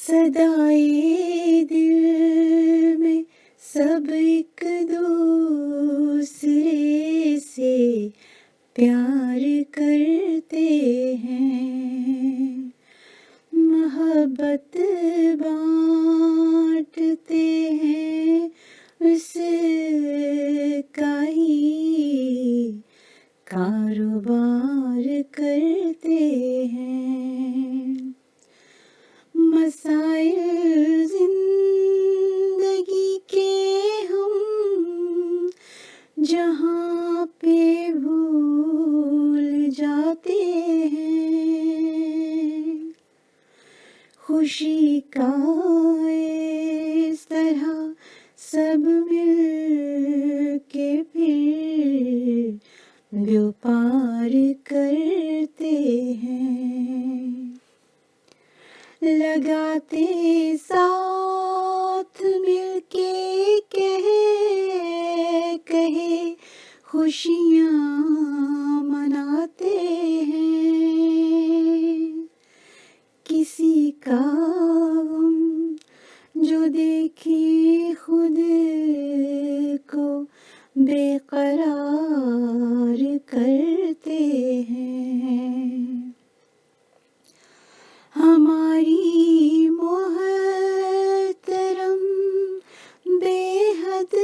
صدائے دل میں سب ایک دوسرے سے پیار کرتے ہیں، محبت بانٹتے ہیں، اس کا ہی کاروبار کرتے ہیں۔ مسائل زندگی کے ہم جہاں پہ بھول جاتے ہیں، خوشی کا اس طرح سب مل کے پھر بیوپار کرتے ہیں، لگاتے ساتھ مل کے کہے خوشیاں مناتے ہیں، کسی کا غم جو دیکھے خود کو بے قرار کرتے ہیں، ہماری محترم بے حد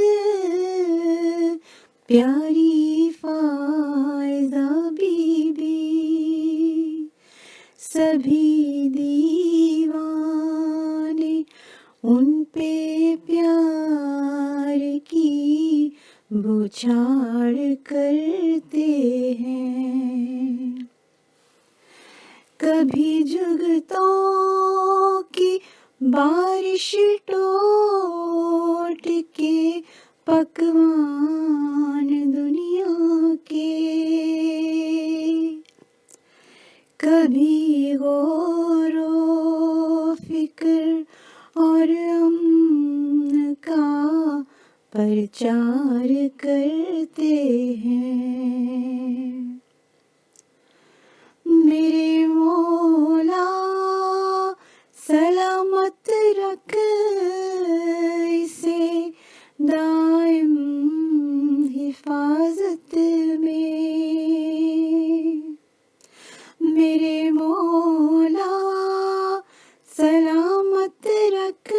پیاری فائزہ بی بی، سبھی دیوانے ان پہ پیار کی بچھاڑ کرتے ہیں، کبھی جگتوں کی بارش ٹوٹ کے پکوان دنیا کے، کبھی غور و فکر اور امن کا پرچار کرتے ہیں، میرے مولا سلامت رکھ اسے دائم حفاظت میں، میرے مولا سلامت رکھ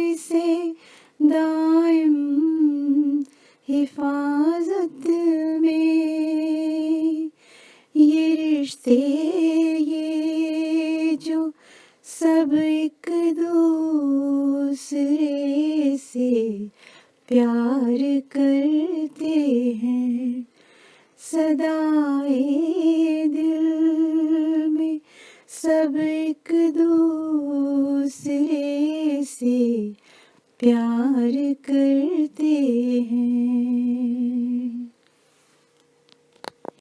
اسے دائم حفاظت میں، یہ رشتے یہ جو سب ایک دوسرے سے پیار کرتے ہیں، صدائے دل میں سب ایک دوسرے سے پیار کرتے ہیں۔